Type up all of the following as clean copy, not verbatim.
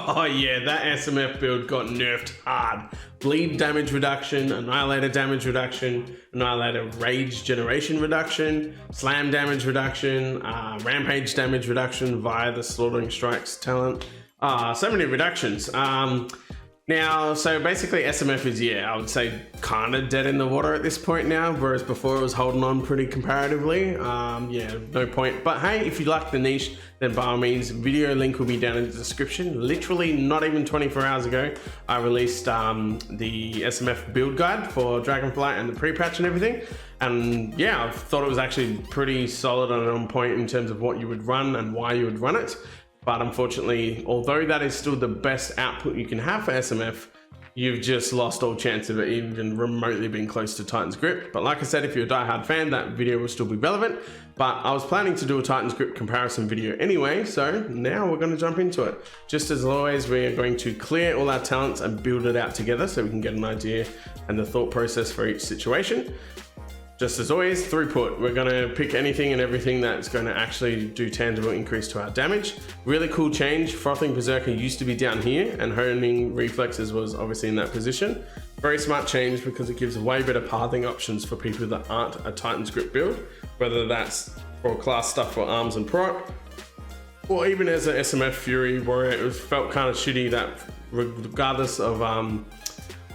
Oh yeah, that SMF build got nerfed hard. Bleed damage reduction, annihilator damage reduction, annihilator rage generation reduction, slam damage reduction, rampage damage reduction via the slaughtering strikes talent. So many reductions. Now, so basically SMF is, yeah, I would say kind of dead in the water at this point now, whereas before it was holding on pretty comparatively. Yeah, no point. But hey, if you like the niche, then by all means, video link will be down in the description. Literally not even 24 hours ago, I released the SMF build guide for Dragonflight and the pre-patch and everything. And yeah, I thought it was actually pretty solid and on point in terms of what you would run and why you would run it. But unfortunately, although that is still the best output you can have for SMF, you've just lost all chance of it even remotely being close to Titan's Grip. But like I said, if you're a diehard fan, that video will still be relevant. But I was planning to do a Titan's Grip comparison video anyway, so now we're going to jump into it. Just as always, we are going to clear all our talents and build it out together so we can get an idea and the thought process for each situation. Just as always, throughput. We're going to pick anything and everything that's going to actually do tangible increase to our damage. Really cool change. Frothing Berserker used to be down here and honing reflexes was obviously in that position. Very smart change because it gives way better pathing options for people that aren't a Titan's Grip build, whether that's for class stuff for arms and prot, or even as an SMF Fury Warrior. It felt kind of shitty that regardless of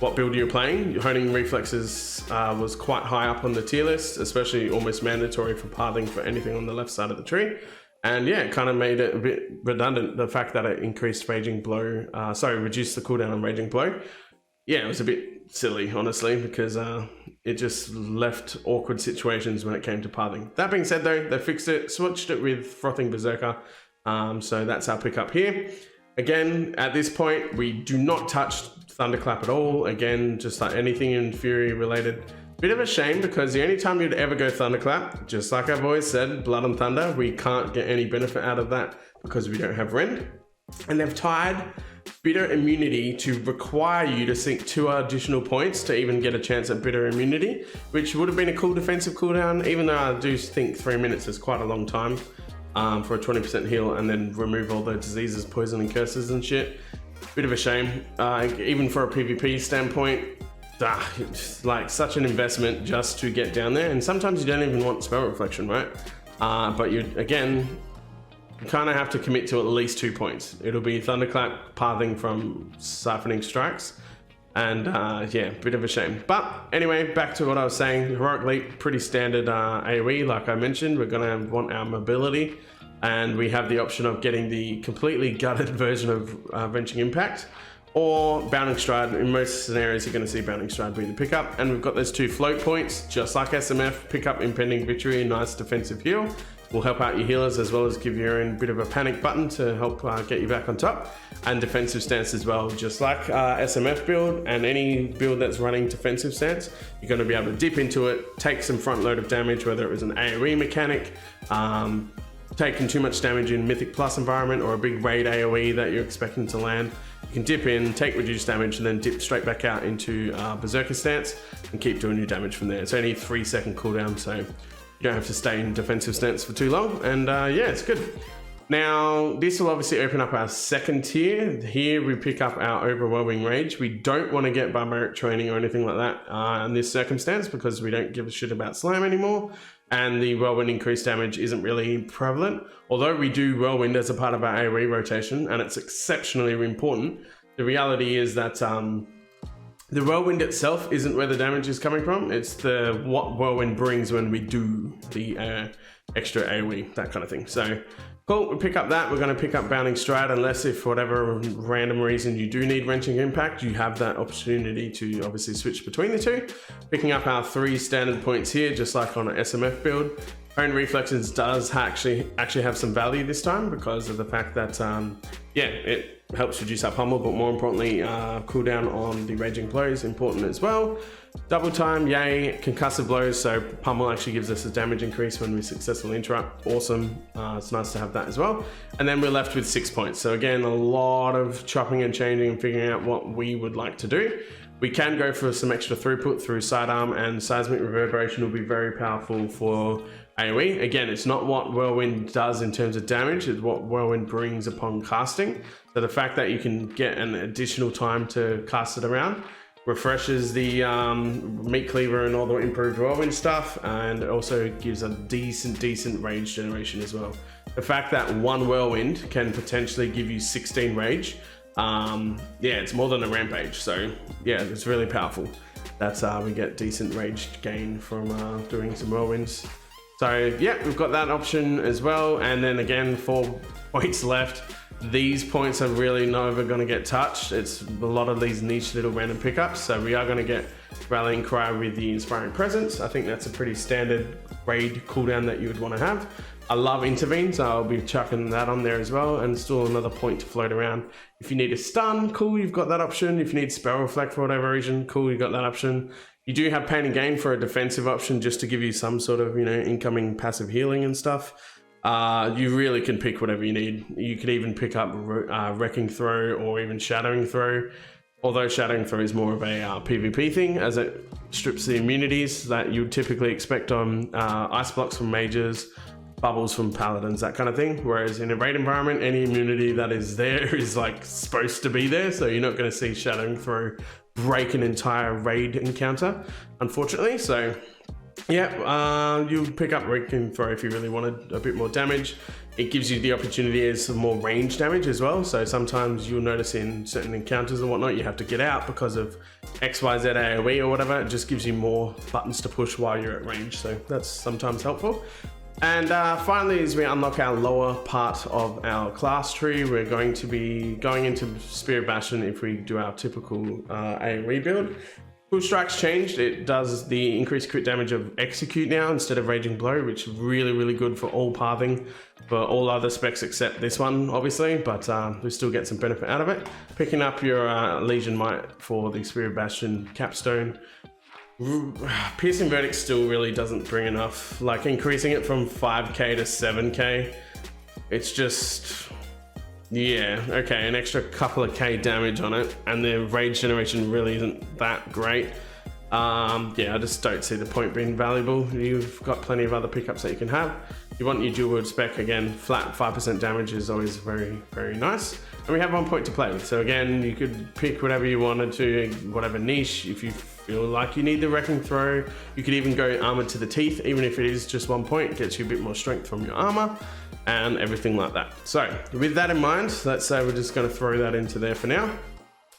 what build you're playing, honing reflexes was quite high up on the tier list, especially almost mandatory for pathing for anything on the left side of the tree. And yeah, it kind of made it a bit redundant, the fact that it increased raging blow, reduced the cooldown on raging blow. Yeah, it was a bit silly, honestly, because it just left awkward situations when it came to pathing. That being said though, they fixed it, switched it with Frothing Berserker. So that's our pickup here. Again, at this point, we do not touch Thunderclap at all. Again, just like anything in Fury related. Bit of a shame because the only time you'd ever go Thunderclap, just like I've always said, Blood and Thunder, we can't get any benefit out of that because we don't have Rend. And they've tied Bitter Immunity to require you to sink 2 additional points to even get a chance at Bitter Immunity, which would have been a cool defensive cooldown, even though I do think 3 minutes is quite a long time for a 20% heal and then remove all the diseases, poison and curses and shit. Bit of a shame, even for a PvP standpoint. It's like such an investment just to get down there, and sometimes you don't even want spell reflection, right? But you kind of have to commit to at least 2 points. It'll be Thunderclap pathing from siphoning strikes, and yeah, bit of a shame. But anyway, back to what I was saying. Heroic Leap, pretty standard AoE, like I mentioned. We're gonna want our mobility, and we have the option of getting the completely gutted version of Wrenching Impact, or Bounding Stride. In most scenarios, you're going to see Bounding Stride be the pickup. And we've got those 2 float points, just like SMF. Pick up Impending Victory, nice defensive heal. Will help out your healers as well as give you a bit of a panic button to help get you back on top. And defensive stance as well, just like SMF build and any build that's running defensive stance. You're going to be able to dip into it, take some front load of damage, whether it was an AoE mechanic, taking too much damage in Mythic Plus environment, or a big raid AoE that you're expecting to land. You can dip in, take reduced damage, and then dip straight back out into Berserker stance and keep doing your damage from there. It's only 3-second cooldown, so you don't have to stay in defensive stance for too long. And yeah, it's good. Now, this will obviously open up our second tier. Here we pick up our Overwhelming Rage. We don't want to get Barbaric Training or anything like that in this circumstance because we don't give a shit about Slam anymore. And the Whirlwind increased damage isn't really prevalent. Although we do Whirlwind as a part of our Aoe rotation, and it's exceptionally important, the reality is that the Whirlwind itself isn't where the damage is coming from. It's what Whirlwind brings when we do the extra Aoe, that kind of thing. So cool, we pick up that. We're going to pick up Bounding Stride, unless if for whatever random reason you do need Wrenching Impact, you have that opportunity to obviously switch between the 2. Picking up our 3 standard points here, just like on an SMF build. Own Reflexes does actually have some value this time because of the fact that, yeah, it helps reduce our pummel, but more importantly, cooldown on the Raging Blow is important as well. Double time, yay. Concussive blows, so pummel actually gives us a damage increase when we successfully interrupt. Awesome. It's nice to have that as well. And then we're left with 6 points. So again, a lot of chopping and changing and figuring out what we would like to do. We can go for some extra throughput through Sidearm, and Seismic Reverberation will be very powerful for AoE. Again, it's not what Whirlwind does in terms of damage, it's what Whirlwind brings upon casting. So the fact that you can get an additional time to cast it around refreshes the meat cleaver and all the improved Whirlwind stuff, and also gives a decent rage generation as well. The fact that one Whirlwind can potentially give you 16 rage, yeah, it's more than a rampage. So yeah, it's really powerful. That's we get decent rage gain from doing some Whirlwinds. So yeah, we've got that option as well. And then again, 4 points left. These points are really never going to get touched. It's a lot of these niche little random pickups. So we are going to get Rallying Cry with the Inspiring Presence. I think that's a pretty standard raid cooldown that you would want to have. I love Intervene, so I'll be chucking that on there as well, and still another point to float around. If you need a stun, cool, you've got that option. If you need Spell Reflect for whatever reason, cool, you've got that option. You do have Pain and Gain for a defensive option, just to give you some sort of, incoming passive healing and stuff. You really can pick whatever you need. You could even pick up Wrecking Throw or even Shattering Throw, although Shattering Throw is more of a PvP thing, as it strips the immunities that you would typically expect on Ice Blocks from mages, bubbles from paladins, that kind of thing. Whereas in a raid environment, any immunity that is there is like supposed to be there, so you're not going to see Shattering Throw break an entire raid encounter, unfortunately. So yeah, you'll pick up Wrecking Throw if you really wanted a bit more damage. It gives you the opportunity as some more range damage as well. So sometimes you'll notice in certain encounters and whatnot, you have to get out because of XYZ AoE or whatever. It just gives you more buttons to push while you're at range. So that's sometimes helpful. And finally, as we unlock our lower part of our class tree, we're going to be going into Spear of Bastion if we do our typical AoE build. Cool Strike's changed. It does the increased crit damage of Execute now instead of Raging Blow, which is really good for all pathing, for all other specs except this one, obviously, but we still get some benefit out of it. Picking up your Legion Might for the Spear of Bastion capstone. Piercing Verdict still really doesn't bring enough. Like increasing it from 5k to 7k, it's just, yeah, okay, an extra couple of K damage on it, and the rage generation really isn't that great. Yeah, I just don't see the point being valuable. You've got plenty of other pickups that you can have. You want your dual word spec, again, flat 5% damage is always very nice. And we have 1 point to play with. So again, you could pick whatever you wanted to, whatever niche. If you feel like you need the Wrecking Throw, you could even go Armor to the Teeth, even if it is just 1 point, it gets you a bit more strength from your armor and everything like that. So with that in mind, let's say we're just going to throw that into there for now.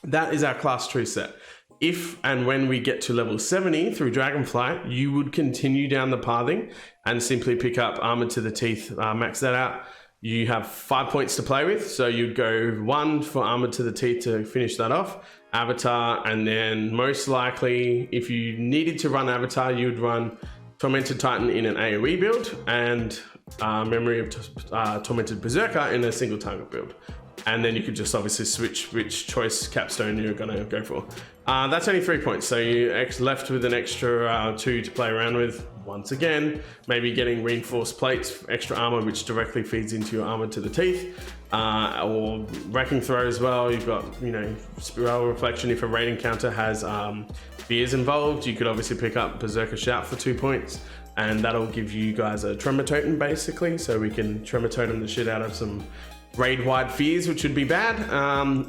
That is our class tree set. If and when we get to level 70 through Dragonflight, you would continue down the pathing and simply pick up Armor to the Teeth, max that out. You have 5 points to play with, so you'd go 1 for Armor to the Teeth to finish that off, Avatar, and then most likely, if you needed to run Avatar, you would run Tormented Titan in an AoE build, and Memory of Tormented Berserker in a single target build. And then you could just obviously switch which choice capstone you're gonna go for. That's only 3 points, so you're left with an extra 2 to play around with. Once again, maybe getting reinforced plates, extra armor, which directly feeds into your Armor to the Teeth, or Wrecking Throw as well. You've got, Spiral Reflection if a raid encounter has fears involved. You could obviously pick up Berserker Shout for 2 points, and that'll give you guys a Tremor Totem basically, so we can Tremor Totem the shit out of some raid-wide fears, which would be bad.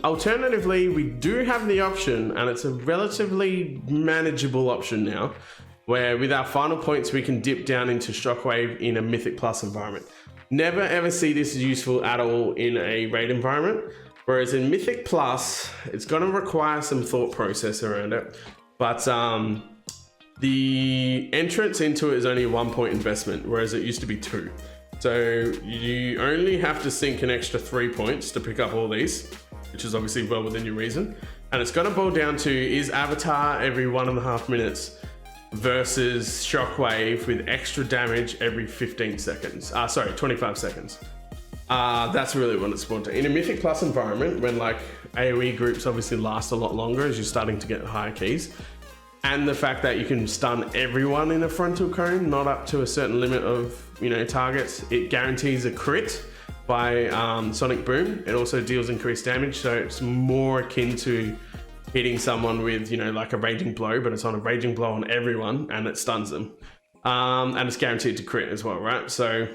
Alternatively, we do have the option, and it's a relatively manageable option now, where with our final points, we can dip down into Shockwave in a Mythic Plus environment. Never ever see this useful at all in a raid environment, whereas in Mythic Plus, it's gonna require some thought process around it, but the entrance into it is only a 1 point investment, whereas it used to be 2. So you only have to sink an extra 3 points to pick up all these, which is obviously well within your reason. And it's gonna boil down to, is Avatar every 1.5 minutes versus Shockwave with extra damage every 15 seconds. 25 seconds. That's really what it's spawned to. In a Mythic Plus environment, when like AoE groups obviously last a lot longer as you're starting to get higher keys, and the fact that you can stun everyone in a frontal cone, not up to a certain limit of targets, it guarantees a crit by Sonic Boom. It also deals increased damage, so it's more akin to hitting someone with like a Raging Blow, but it's on a Raging Blow on everyone and it stuns them. and it's guaranteed to crit as well, right? So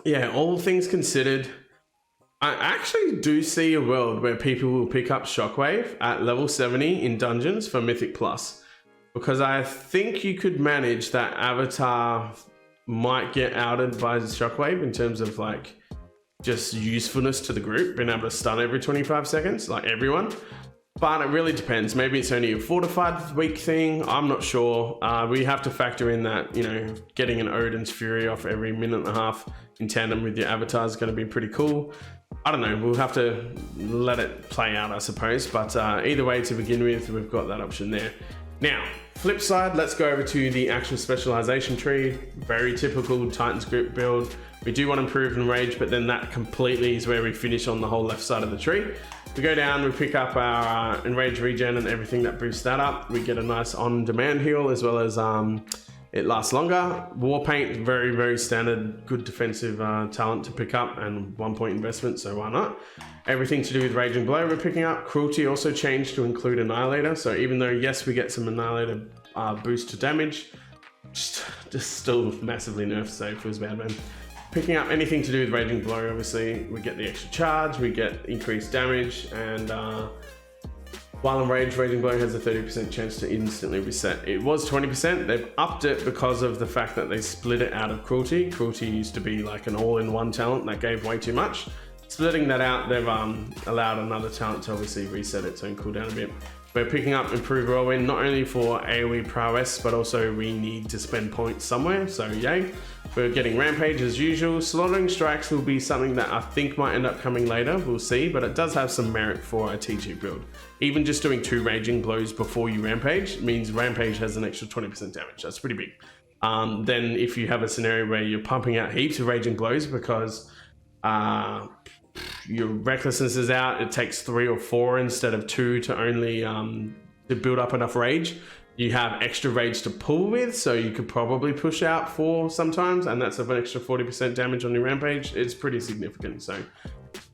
yeah, all things considered, I actually do see a world where people will pick up Shockwave at level 70 in dungeons for Mythic Plus, because I think you could manage that avatar might get outed by Shockwave in terms of like just usefulness to the group, being able to stun every 25 seconds, like everyone. But it really depends. Maybe it's only a fortified week thing. I'm not sure. We have to factor in that, you know, getting an Odin's Fury off every minute and a half in tandem with your avatar is going to be pretty cool. I don't know. We'll have to let it play out, I suppose. But either way, to begin with, we've got that option there. Now, flip side, let's go over to the actual specialization tree. Very typical Titan's Grip build. We do want to improve in rage, but then that completely is where we finish on the whole left side of the tree. We go down, we pick up our enrage regen and everything that boosts that up. We get a nice on-demand heal, as well as it lasts longer. War paint, very, very standard, good defensive talent to pick up, and 1 point investment, so why not? Everything to do with rage and blow we're picking up. Cruelty also changed to include annihilator, so even though yes, we get some annihilator boost to damage, just still massively nerfed, so it feels bad, man. Picking up anything to do with Raging Blow, obviously, we get the extra charge, we get increased damage, and while in rage, Raging Blow has a 30% chance to instantly reset. It was 20%, they've upped it because of the fact that they split it out of Cruelty. Cruelty used to be like an all-in-one talent that gave way too much. Splitting that out, they've allowed another talent to obviously reset it so it can cool down a bit. We're picking up Improved Whirlwind, not only for AoE prowess, but also we need to spend points somewhere, so yay. We're getting Rampage as usual. Slaughtering Strikes will be something that I think might end up coming later, we'll see, but it does have some merit for a TG build. Even just doing 2 Raging Blows before you Rampage means Rampage has an extra 20% damage, that's pretty big. Then if you have a scenario where you're pumping out heaps of Raging Blows because your recklessness is out, it takes 3 or 4 instead of 2 to only to build up enough rage. You have extra rage to pull with, so you could probably push out 4 sometimes, and that's an extra 40% damage on your rampage. It's pretty significant, so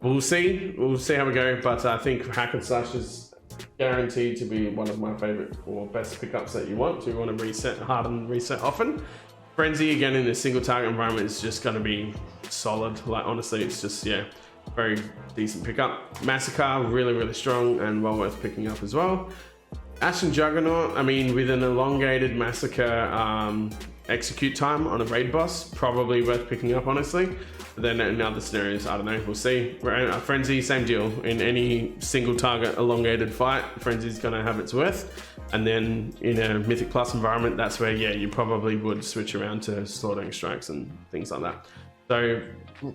we'll see how we go. But I think Hack and Slash is guaranteed to be one of my favorite or best pickups that you want to reset hard and reset often. Frenzy again in a single target environment is just going to be solid. Like honestly, it's just very decent pickup. Massacre, really, really strong and well worth picking up as well. Ashen Juggernaut, I mean, with an elongated Massacre execute time on a raid boss, probably worth picking up, honestly. But then in other scenarios, I don't know, we'll see. Frenzy, same deal. In any single target elongated fight, Frenzy's gonna have its worth. And then in a Mythic Plus environment, that's where, yeah, you probably would switch around to Slaughtering Strikes and things like that. So,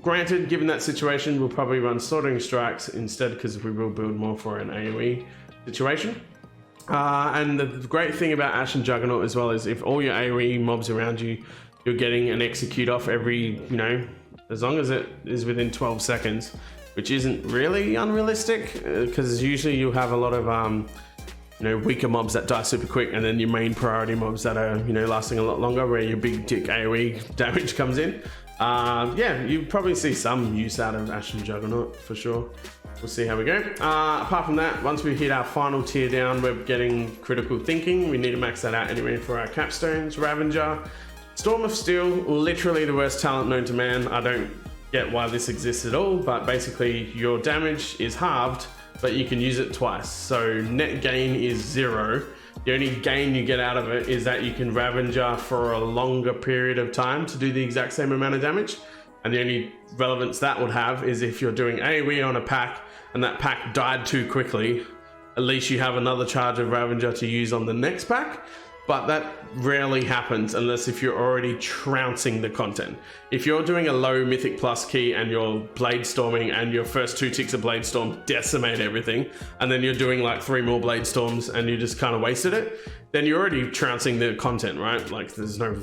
granted, given that situation, we'll probably run Slaughtering Strikes instead because we will build more for an AoE situation. And the great thing about Ashen Juggernaut as well is if all your AoE mobs around you, you're getting an execute off every, as long as it is within 12 seconds, which isn't really unrealistic because usually you'll have a lot of, weaker mobs that die super quick, and then your main priority mobs that are, lasting a lot longer where your big dick AoE damage comes in. Yeah, you probably see some use out of Ashen Juggernaut for sure. We'll see how we go. Apart from that, once we hit our final tier down, we're getting Critical Thinking. We need to max that out anyway for our capstones. Ravager, Storm of Steel, literally the worst talent known to man. I don't get why this exists at all, but basically your damage is halved, but you can use it twice. So net gain is 0. The only gain you get out of it is that you can Ravager for a longer period of time to do the exact same amount of damage. And the only relevance that would have is if you're doing AoE on a pack and that pack died too quickly, at least you have another charge of Ravager to use on the next pack. But that rarely happens unless if you're already trouncing the content. If you're doing a low Mythic Plus key and you're Blade Storming and your first 2 ticks of Blade Storm decimate everything, and then you're doing like 3 more Blade Storms and you just kind of wasted it, then you're already trouncing the content, right? Like there's no,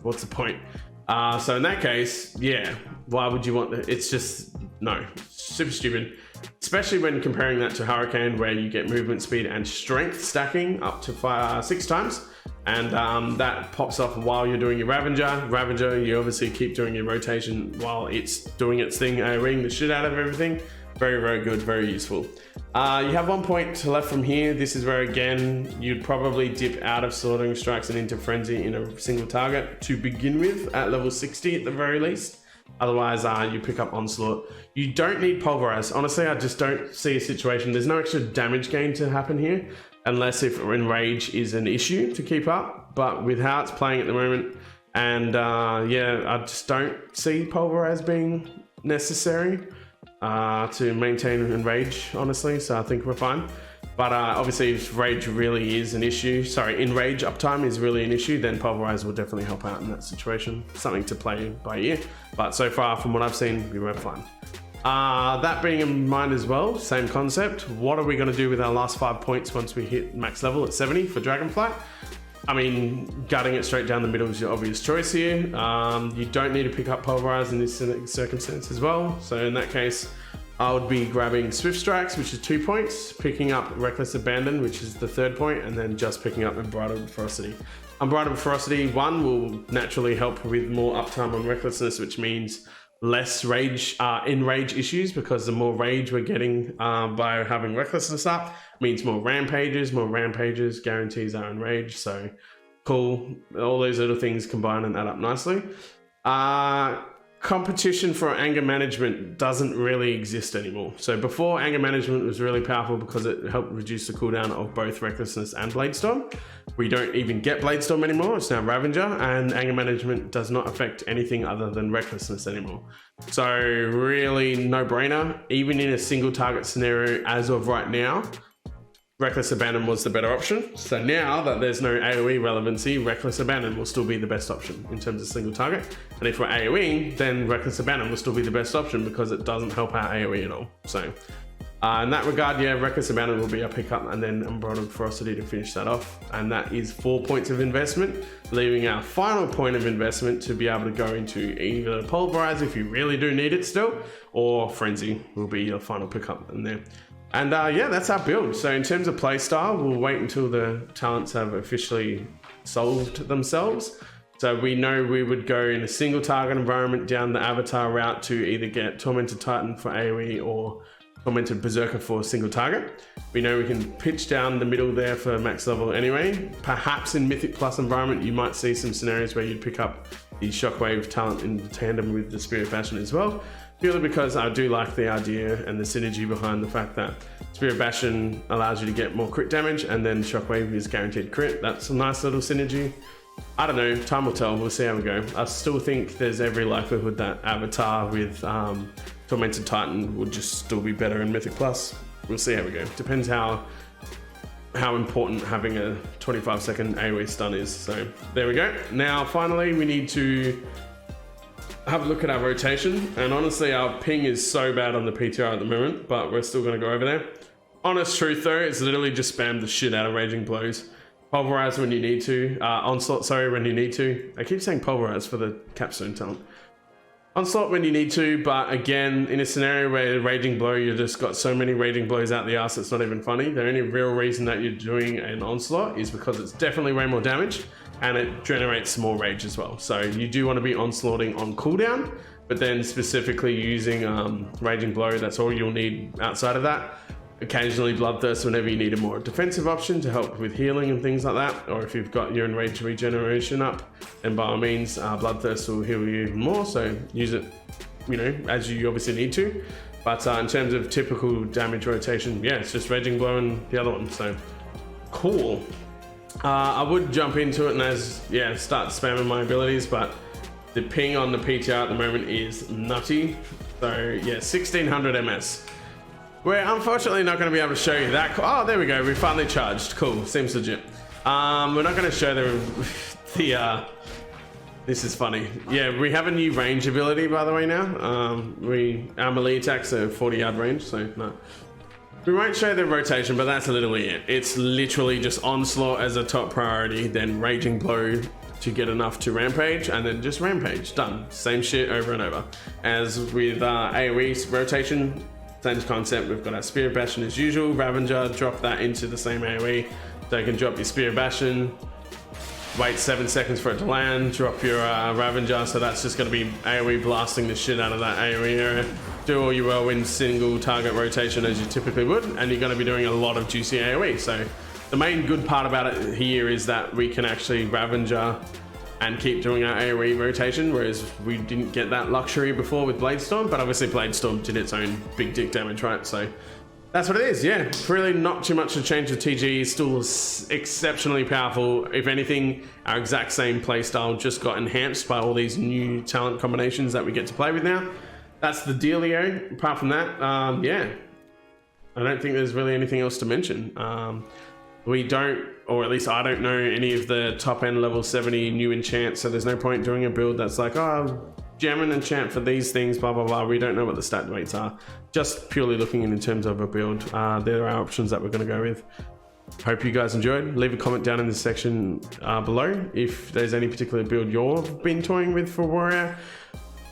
what's the point? So in that case, yeah, why would you want that? It's just, no, super stupid. Especially when comparing that to Hurricane, where you get movement speed and strength stacking up to 6 times. And that pops off while you're doing your Ravager. Ravager, you obviously keep doing your rotation while it's doing its thing, AoEing the shit out of everything. Very, very good, very useful. You have 1 point left from here. This is where, again, you'd probably dip out of Slaughtering Strikes and into Frenzy in a single target to begin with at level 60 at the very least. Otherwise, you pick up Onslaught. You don't need Pulverize. Honestly, I just don't see a situation. There's no extra damage gain to happen here, unless if Enrage is an issue to keep up. But with how it's playing at the moment, and yeah, I just don't see Pulverize being necessary to maintain Enrage, honestly, so I think we're fine. But obviously if Rage really is an issue, Enrage uptime is really an issue, then Pulverize will definitely help out in that situation. Something to play by ear, but so far from what I've seen, we were fine. That being in mind as well, same concept. What are we going to do with our last 5 points once we hit max level at 70 for Dragonflight? I mean, gutting it straight down the middle is your obvious choice here. You don't need to pick up Pulverize in this circumstance as well. So in that case, I would be grabbing Swift Strikes, which is 2 points, picking up Reckless Abandon, which is the 3rd point, and then just picking up Unbridled Ferocity. Unbridled Ferocity 1 will naturally help with more uptime on Recklessness, which means less rage, enrage issues, because the more rage we're getting by having Recklessness up means more rampages guarantees our enrage. So cool, all those little things combine and add up nicely. Competition for anger management doesn't really exist anymore. So before, anger management was really powerful because it helped reduce the cooldown of both Recklessness and Bladestorm. We don't even get Bladestorm anymore, it's now Ravager, and anger management does not affect anything other than Recklessness anymore. So really no brainer, even in a single target scenario as of right now, Reckless Abandon was the better option. So now that there's no AoE relevancy, Reckless Abandon will still be the best option in terms of single target. And if we're AoE, then Reckless Abandon will still be the best option because it doesn't help out AoE at all. So in that regard, yeah, Reckless Abandon will be a pickup, and then Unbridled Ferocity to finish that off. And that is 4 points of investment, leaving our final point of investment to be able to go into either Pulverize if you really do need it still, or Frenzy will be your final pickup in there. And yeah, that's our build. So in terms of playstyle, we'll wait until the talents have officially solved themselves. So we know we would go in a single target environment down the avatar route to either get Tormented Titan for AoE or Tormented Berserker for a single target. We know we can pitch down the middle there for max level anyway. Perhaps in Mythic Plus environment, you might see some scenarios where you'd pick up the Shockwave talent in tandem with the Spirit Bastion as well. Purely because I do like the idea and the synergy behind the fact that Spirit Bastion allows you to get more crit damage, and then Shockwave is guaranteed crit. That's a nice little synergy. I don't know, time will tell, we'll see how we go. I still think there's every likelihood that Avatar with Tormented Titan would just still be better in Mythic Plus. We'll see how we go. Depends how important having a 25-second AoE stun is. So there we go. Now finally we need to have a look at our rotation, and honestly our ping is so bad on the PTR at the moment, but we're still going to go over there. Honest truth though, it's literally just spam the shit out of Raging Blows. Pulverize when you need to, Onslaught when you need to. I keep saying Pulverize for the capstone talent. Onslaught when you need to, but again, in a scenario where Raging Blow, you just got so many Raging Blows out the arse, it's not even funny. The only real reason that you're doing an Onslaught is because it's definitely way more damage, and it generates more rage as well. So you do want to be onslaughting on cooldown, but then specifically using Raging Blow, that's all you'll need outside of that. Occasionally Bloodthirst whenever you need a more defensive option to help with healing and things like that, or if you've got your enrage regeneration up, then by all means Bloodthirst will heal you even more, so use it, you know, as you obviously need to. But in terms of typical damage rotation, yeah, it's just Raging Blow and the other one, so cool. I would jump into it and start spamming my abilities, but the ping on the PTR at the moment is nutty. So yeah, 1600 MS. We're unfortunately not going to be able to show you that. Oh, there we go. We finally charged. Cool. Seems legit. We're not going to show the this is funny. Yeah, we have a new range ability, by the way, now. Our melee attacks are 40-yard range, so no. We won't show the rotation, but that's literally it. It's literally just Onslaught as a top priority, then Raging Blow to get enough to Rampage, and then just Rampage. Done. Same shit over and over. As with AoE rotation, same concept. We've got our Spirit Bastion as usual. Ravager, drop that into the same AoE. So you can drop your Spirit Bastion, wait 7 seconds for it to land, drop your Ravager. So that's just going to be AoE blasting the shit out of that AoE area. do all your whirlwind single target rotation as you typically would, and you're going to be doing a lot of juicy AoE. So the main good part about it here is that we can actually Ravager and keep doing our AoE rotation, whereas we didn't get that luxury before with Bladestorm, but obviously Bladestorm did its own big dick damage, right? So that's what it is, yeah. Really not too much to change. The TG is still exceptionally powerful. If anything, our exact same playstyle just got enhanced by all these new talent combinations that we get to play with now. That's the dealio. Apart from that, yeah, I don't think there's really anything else to mention. We don't, or at least I don't know any of the top end level 70 new enchants, so there's no point doing a build that's like, oh, gem and enchant for these things, blah, blah, blah. We don't know what the stat weights are. Just purely looking in terms of a build. There are options that we're going to go with. Hope you guys enjoyed. Leave a comment down in the section below if there's any particular build you've been toying with for Warrior.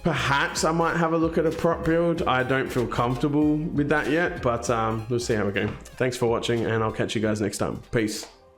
Perhaps I might have a look at a prot build. I don't feel comfortable with that yet, but we'll see how we go. Thanks for watching, and I'll catch you guys next time. Peace.